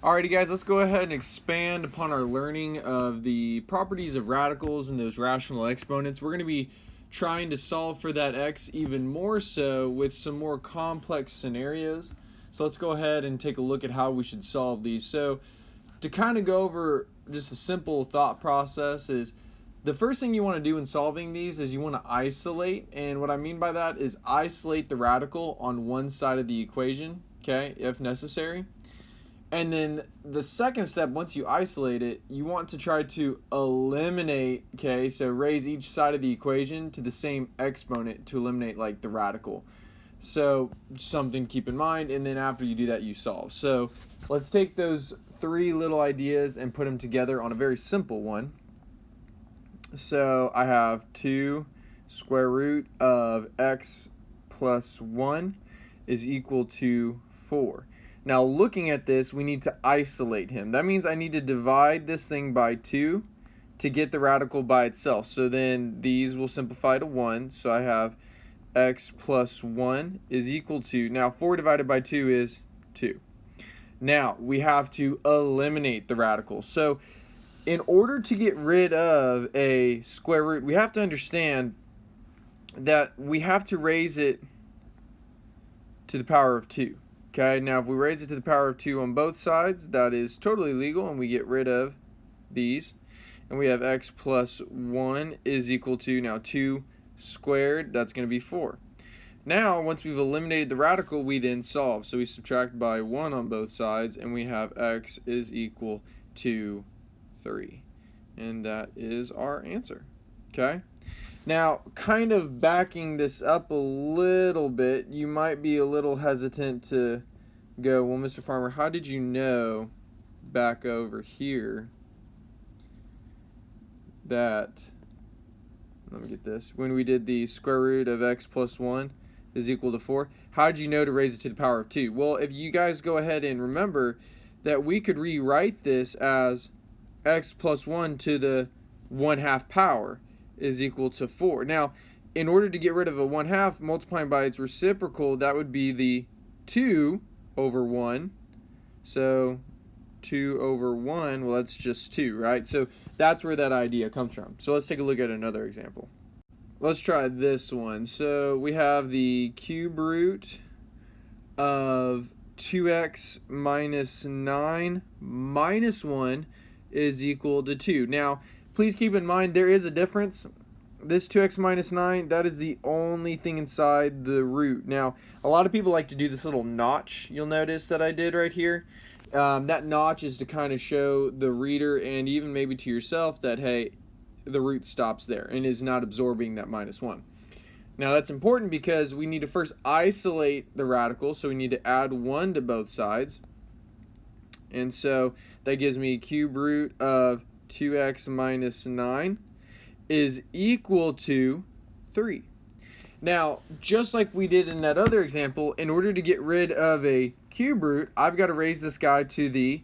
Alrighty guys, let's go ahead and expand upon our learning of the properties of radicals and those rational exponents. We're going to be trying to solve for that x even more so with some more complex scenarios. So let's go ahead and take a look at how we should solve these. So to kind of go over just a simple thought process is the first thing you want to do in solving these is you want to isolate, and what I mean by that is isolate the radical on one side of the equation, okay, if necessary. And then the second step, once you isolate it, you want to try to eliminate, okay, so raise each side of the equation to the same exponent to eliminate like the radical. So something to keep in mind, and then after you do that, you solve. So let's take those three little ideas and put them together on a very simple one. So I have 2 square root of x plus 1 is equal to 4. Now looking at this, we need to isolate him. That means I need to divide this thing by 2 to get the radical by itself. So then these will simplify to 1. So I have x plus 1 is equal to, now 4 divided by 2 is 2. Now we have to eliminate the radical. So in order to get rid of a square root, we have to understand that we have to raise it to the power of 2. Okay, now if we raise it to the power of 2 on both sides, that is totally legal, and we get rid of these. And we have x plus 1 is equal to, now 2 squared, that's going to be 4. Now, once we've eliminated the radical, we then solve. So we subtract by 1 on both sides, and we have x is equal to 3. And that is our answer. Okay? Now, kind of backing this up a little bit, you might be a little hesitant to go, well, Mr. Farmer, how did you know back over here that, let me get this, when we did the square root of x plus 1 is equal to 4, how did you know to raise it to the power of 2? Well, if you guys go ahead and remember that we could rewrite this as x plus 1 to the 1/2 power is equal to 4. Now, in order to get rid of a 1/2, multiplying by its reciprocal, that would be the 2 over 1. So 2 over 1, well, that's just 2, right? So that's where that idea comes from. So let's take a look at another example. Let's try this one. So we have the cube root of 2x minus 9 minus 1 is equal to 2. Now, please keep in mind there is a difference. This 2x minus 9, that is the only thing inside the root. Now, a lot of people like to do this little notch, you'll notice that I did right here. That notch is to kind of show the reader and even maybe to yourself that, hey, the root stops there and is not absorbing that minus 1. Now, that's important because we need to first isolate the radical, so we need to add 1 to both sides. And so that gives me cube root of 2x minus 9 is equal to 3. Now, just like we did in that other example, in order to get rid of a cube root, I've got to raise this guy to the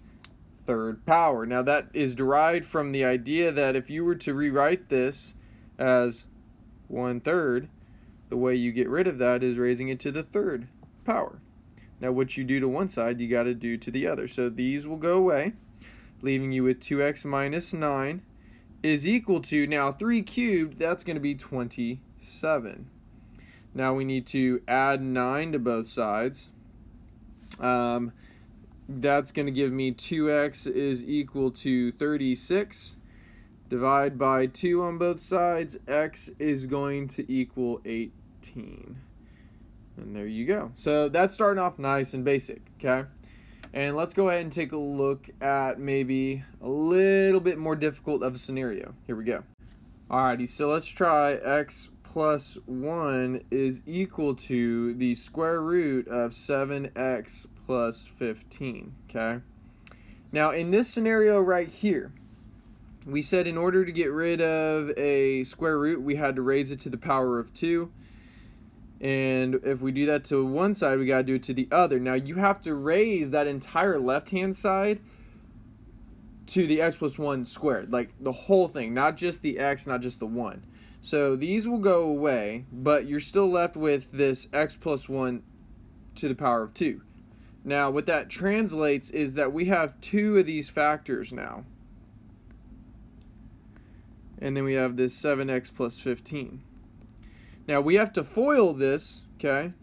3rd power. Now, that is derived from the idea that if you were to rewrite this as 1/3, the way you get rid of that is raising it to the 3rd power. Now, what you do to one side, you got to do to the other. So these will go away, leaving you with 2x minus 9 is equal to, now 3 cubed, that's going to be 27. Now we need to add 9 to both sides. That's going to give me 2x is equal to 36. Divide by 2 on both sides, x is going to equal 18. And there you go. So that's starting off nice and basic, okay? And let's go ahead and take a look at maybe a little bit more difficult of a scenario. Here we go. Alrighty, so let's try x plus 1 is equal to the square root of 7x plus 15, okay? Now, in this scenario right here, we said in order to get rid of a square root, we had to raise it to the power of 2. And if we do that to one side, we got to do it to the other. Now, you have to raise that entire left-hand side to the x plus 1 squared. Like the whole thing, not just the x, not just the 1. So these will go away, but you're still left with this x plus 1 to the power of 2. Now, what that translates is that we have two of these factors now. And then we have this 7x plus 15. Now, we have to FOIL this, okay?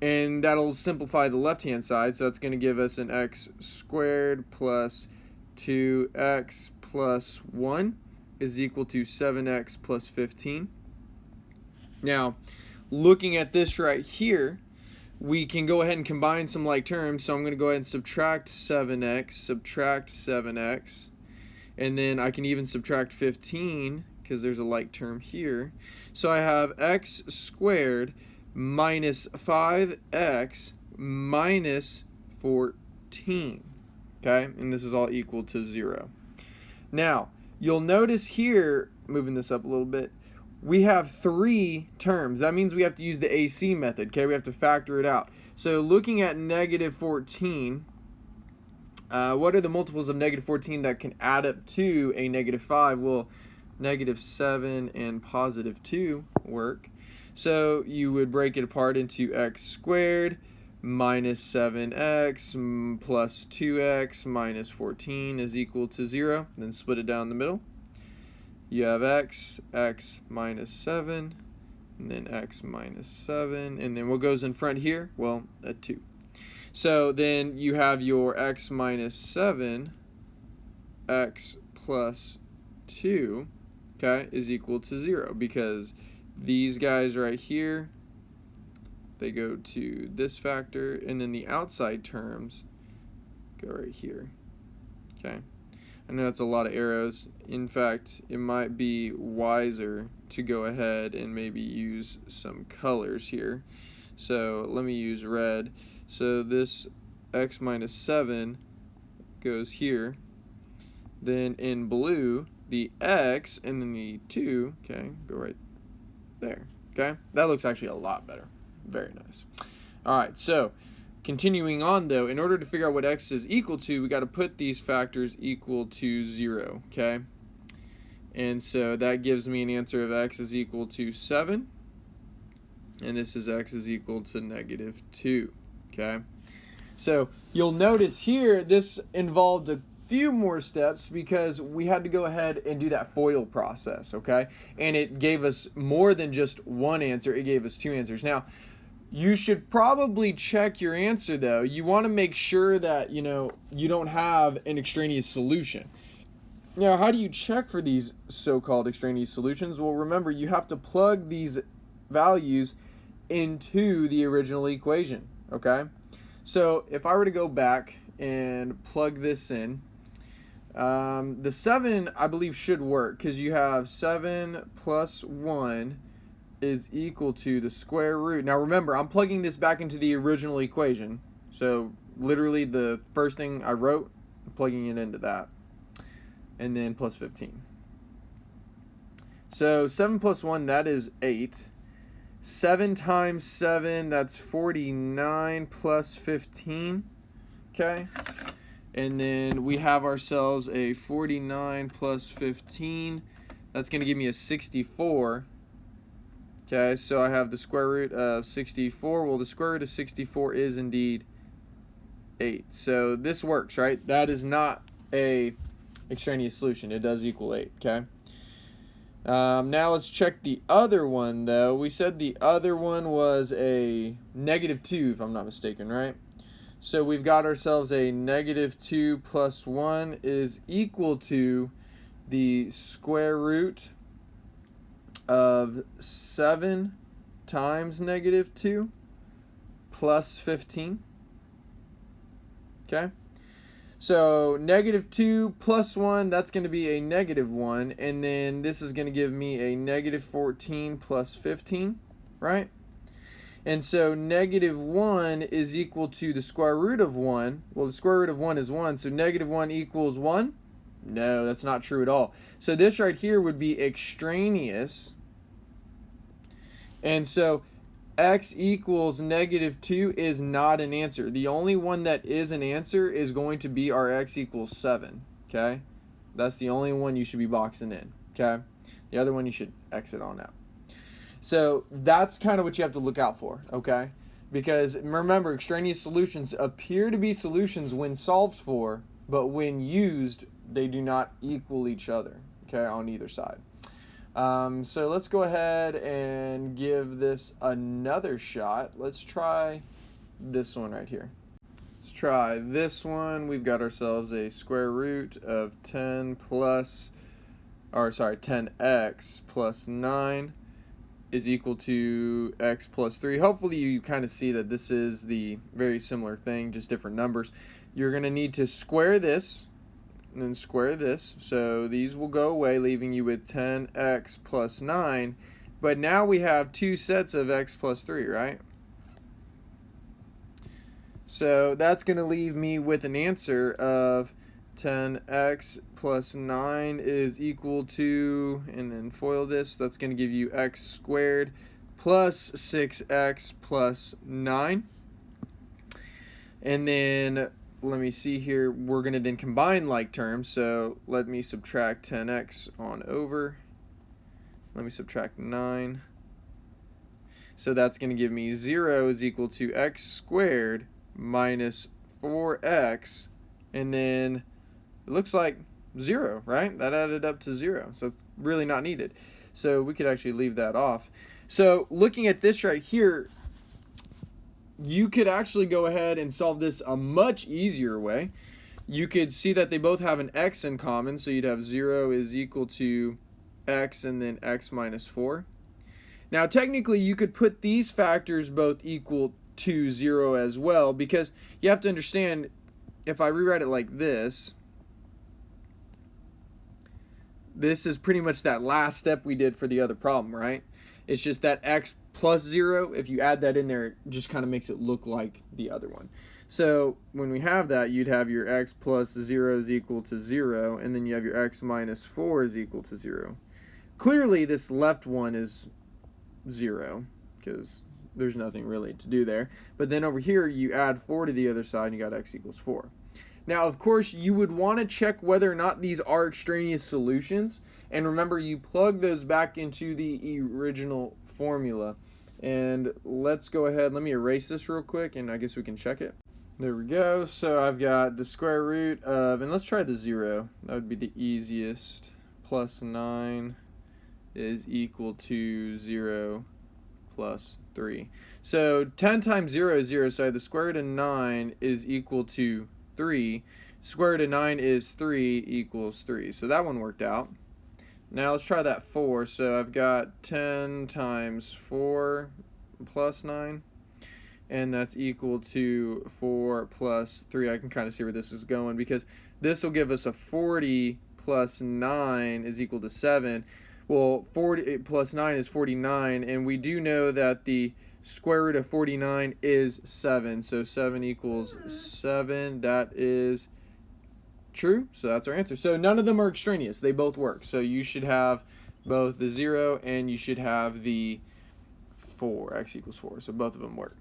And that'll simplify the left-hand side. So that's going to give us an x squared plus 2x plus 1 is equal to 7x plus 15. Now, looking at this right here, we can go ahead and combine some like terms. So I'm going to go ahead and subtract 7x, and then I can even subtract 15 because there's a like term here. So I have x squared minus 5x minus 14. Okay, and this is all equal to 0. Now, you'll notice here, moving this up a little bit, we have 3 terms. That means we have to use the AC method, okay? We have to factor it out. So looking at negative 14, what are the multiples of negative 14 that can add up to a negative 5? Well, negative 7 and positive 2 work. So you would break it apart into x squared minus 7x plus 2x minus 14 is equal to 0. Then split it down the middle. You have x minus 7, and then x minus 7, and then what goes in front here? Well, a 2. So then you have your x minus 7, x plus 2, okay, is equal to 0, because these guys right here, they go to this factor, and then the outside terms go right here, okay? I know that's a lot of arrows. In fact, it might be wiser to go ahead and maybe use some colors here. So let me use red. So this x minus 7 goes here. Then in blue, the x and then the 2, okay, go right there. Okay, that looks actually a lot better. Very nice. All right, so continuing on though, in order to figure out what x is equal to, we got to put these factors equal to 0, okay? And so that gives me an answer of x is equal to 7, and this is x is equal to negative 2, okay? So you'll notice here this involved a few more steps because we had to go ahead and do that FOIL process, okay? And it gave us more than just one answer, it gave us 2 answers. Now, you should probably check your answer though. You want to make sure that, you don't have an extraneous solution. Now, how do you check for these so-called extraneous solutions? Well, remember, you have to plug these values into the original equation, okay? So if I were to go back and plug this in, the 7, I believe, should work because you have 7 plus 1 is equal to the square root. Now remember, I'm plugging this back into the original equation. So literally the first thing I wrote, I'm plugging it into that. And then plus 15. So 7 plus 1, that is 8. 7 times 7, that's 49 plus 15. Okay. And then we have ourselves a 49 plus 15. That's going to give me a 64. Okay, so I have the square root of 64. Well, the square root of 64 is indeed 8. So this works, right? That is not a extraneous solution. It does equal 8, okay? Now let's check the other one, though. We said the other one was a negative 2, if I'm not mistaken, right? So we've got ourselves a negative 2 plus 1 is equal to the square root of 7 times negative 2 plus 15. Okay? So negative 2 plus 1, that's going to be a negative 1. And then this is going to give me a negative 14 plus 15, right? And so negative 1 is equal to the square root of 1. Well, the square root of 1 is 1, so negative 1 equals 1? No, that's not true at all. So this right here would be extraneous. And so x equals negative 2 is not an answer. The only one that is an answer is going to be our x equals 7, okay? That's the only one you should be boxing in, okay? The other one you should exit on out. So that's kind of what you have to look out for, okay? Because remember, extraneous solutions appear to be solutions when solved for, but when used, they do not equal each other, okay, on either side. So let's go ahead and give this another shot. Let's try this one right here. Let's try this one. We've got ourselves a square root of 10x plus 9 is equal to x plus 3. Hopefully you kind of see that this is the very similar thing, just different numbers. You're going to need to square this and then square this. So these will go away, leaving you with 10x plus 9. But now we have two sets of x plus 3, right? So that's going to leave me with an answer of 10x plus 9 is equal to, and then FOIL this, that's going to give you x squared plus 6x plus 9. And then let me see here, we're going to then combine like terms, so let me subtract 10x on over. Let me subtract 9. So that's going to give me 0 is equal to x squared minus 4x, and then it looks like 0, right? That added up to 0, so it's really not needed. So we could actually leave that off. So looking at this right here, you could actually go ahead and solve this a much easier way. You could see that they both have an x in common, so you'd have 0 is equal to x and then x minus 4. Now technically you could put these factors both equal to 0 as well, because you have to understand, if I rewrite it like this, this is pretty much that last step we did for the other problem, right? It's just that x plus 0, if you add that in there, it just kind of makes it look like the other one. So when we have that, you'd have your x plus 0 is equal to 0, and then you have your x minus 4 is equal to 0. Clearly this left one is 0, because there's nothing really to do there. But then over here, you add 4 to the other side, and you got x equals 4. Now, of course, you would want to check whether or not these are extraneous solutions. And remember, you plug those back into the original formula. And let's go ahead, let me erase this real quick, and I guess we can check it. There we go. So I've got the square root of, and let's try the 0. That would be the easiest. Plus 9 is equal to 0 plus 3. So 10 times 0 is 0, so the square root of 9 is equal to 3. Square root of 9 is 3 equals 3. So that one worked out. Now let's try that 4. So I've got 10 times 4 plus 9, and that's equal to 4 plus 3. I can kind of see where this is going, because this will give us a 40 plus 9 is equal to 7. Well, 40 plus 9 is 49, and we do know that the square root of 49 is 7. So 7 equals 7. That is true. So that's our answer. So none of them are extraneous. They both work. So you should have both the 0 and you should have the 4. X equals 4. So both of them work.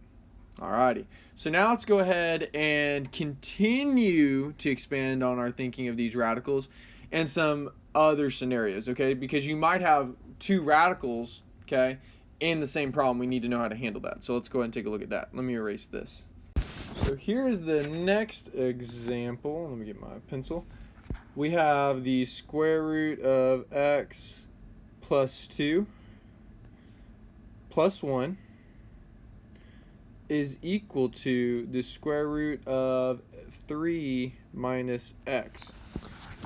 Alrighty. So now let's go ahead and continue to expand on our thinking of these radicals and some other scenarios, okay? Because you might have two radicals, okay, in the same problem. We need to know how to handle that. So let's go ahead and take a look at that. Let me erase this. So here's the next example. Let me get my pencil. We have the square root of x plus 2 plus 1 is equal to the square root of 3 minus x.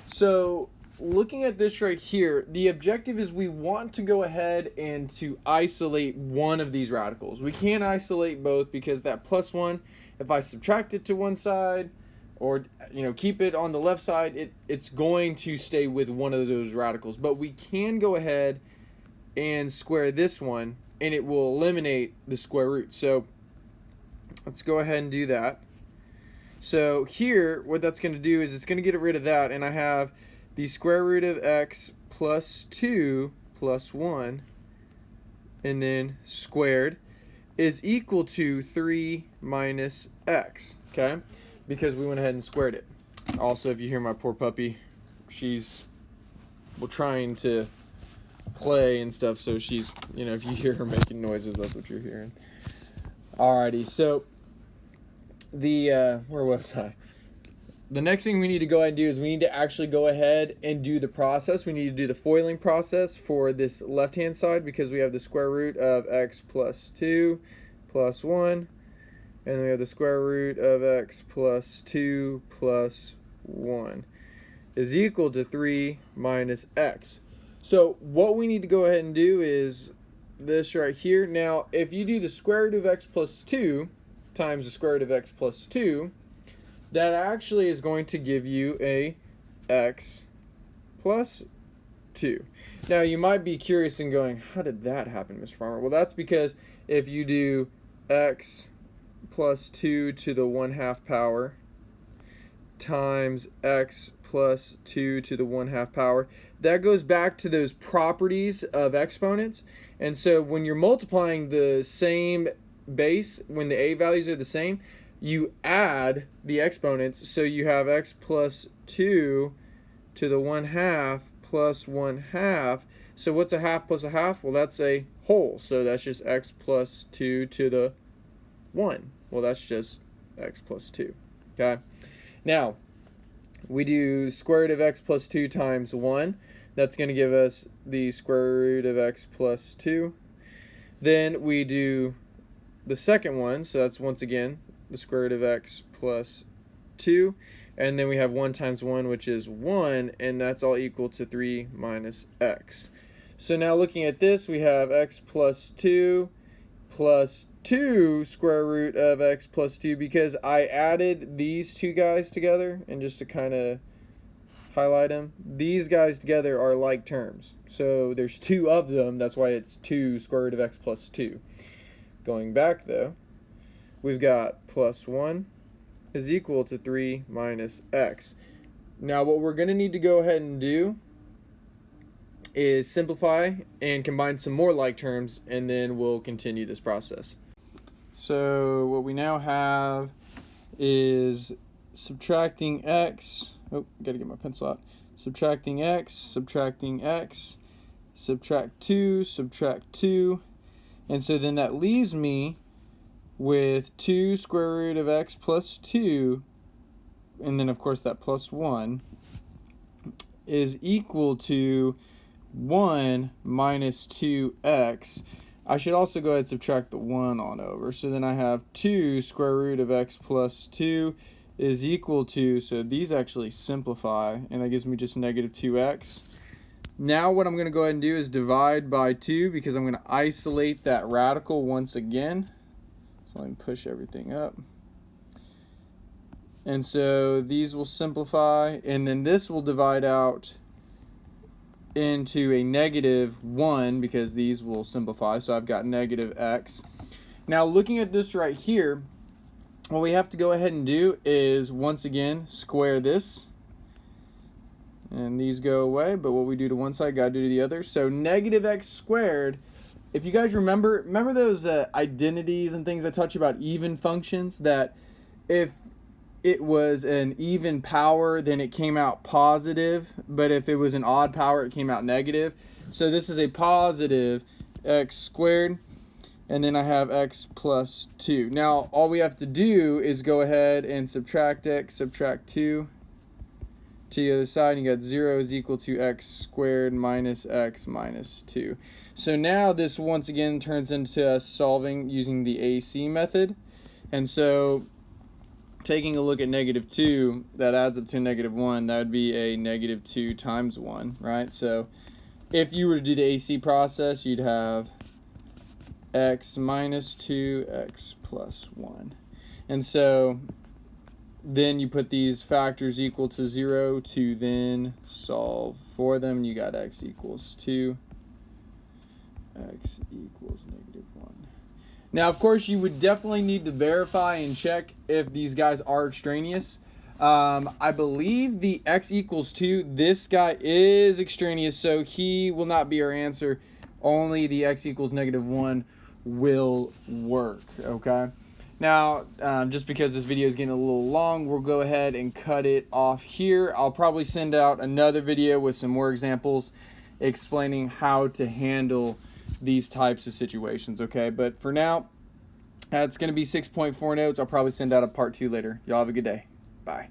So looking at this right here, the objective is we want to go ahead and to isolate one of these radicals. We can't isolate both, because that plus 1, if I subtract it to one side or keep it on the left side, it's going to stay with one of those radicals. But we can go ahead and square this one, and it will eliminate the square root. So let's go ahead and do that. So here, what that's going to do is it's going to get rid of that, and I have the square root of x plus 2 plus 1, and then squared, is equal to 3 minus x, okay? Because we went ahead and squared it. Also, if you hear my poor puppy, she's trying to play and stuff, so she's, if you hear her making noises, that's what you're hearing. Alrighty, so the where was I? The next thing we need to go ahead and do is we need to actually go ahead and do the process. We need to do the foiling process for this left-hand side because we have the square root of x plus 2 plus 1. And then we have the square root of x plus 2 plus 1 is equal to 3 minus x. So what we need to go ahead and do is this right here. Now, if you do the square root of x plus 2 times the square root of x plus 2, that actually is going to give you a x plus 2. Now, you might be curious and going, how did that happen, Mr. Farmer? Well, that's because if you do x plus 2 to the 1/2 power times x plus 2 to the 1/2 power, that goes back to those properties of exponents. And so when you're multiplying the same base, when the a values are the same, you add the exponents, so you have x plus 2 to the 1/2 plus 1/2. So what's a half plus a half? Well, that's a whole, so that's just x plus 2 to the 1. Well, that's just x plus 2, okay? Now, we do square root of x plus 2 times 1. That's going to give us the square root of x plus 2. Then we do the second one, so that's once again the square root of x plus 2, and then we have 1 times 1, which is 1, and that's all equal to 3 minus x. So now looking at this, we have x plus 2 square root of x plus 2, because I added these two guys together, and just to kind of highlight them, these guys together are like terms. So there's two of them, that's why it's 2 square root of x plus 2. Going back though, we've got plus 1 is equal to 3 minus x. Now what we're going to need to go ahead and do is simplify and combine some more like terms, and then we'll continue this process. So what we now have is subtracting x. Oh, got to get my pencil out. Subtracting x, subtract 2. And so then that leaves me with 2 square root of x plus 2, and then of course that plus 1, is equal to 1 minus 2x. I should also go ahead and subtract the 1 on over. So then I have 2 square root of x plus 2 is equal to, so these actually simplify, and that gives me just negative 2x. Now what I'm going to go ahead and do is divide by 2, because I'm going to isolate that radical once again. So I can push everything up. And so these will simplify, and then this will divide out into a negative 1, because these will simplify. So I've got negative x. Now looking at this right here, what we have to go ahead and do is once again square this. And these go away, but what we do to one side, got to do to the other. So negative x squared, if you guys remember those identities and things I taught you about even functions, that if it was an even power, then it came out positive, but if it was an odd power, it came out negative. So this is a positive x squared, and then I have x plus 2. Now all we have to do is go ahead and subtract x, subtract 2 to the other side, and you got 0 is equal to x squared minus x minus 2. So now this once again turns into us solving using the AC method. And so taking a look at negative 2, that adds up to negative 1. That would be a negative 2 times 1, right? So if you were to do the AC process, you'd have x minus 2, x plus 1. And so then you put these factors equal to 0 to then solve for them. You got x equals 2, x equals negative 1. Now, of course, you would definitely need to verify and check if these guys are extraneous. I believe the x equals 2, this guy is extraneous, so he will not be our answer. Only the x equals negative 1 will work, okay? Now, just because this video is getting a little long, we'll go ahead and cut it off here. I'll probably send out another video with some more examples explaining how to handle these types of situations, okay? But for now, That's going to be 6.4 notes. I'll probably send out a part 2 later. Y'all have a good day. Bye.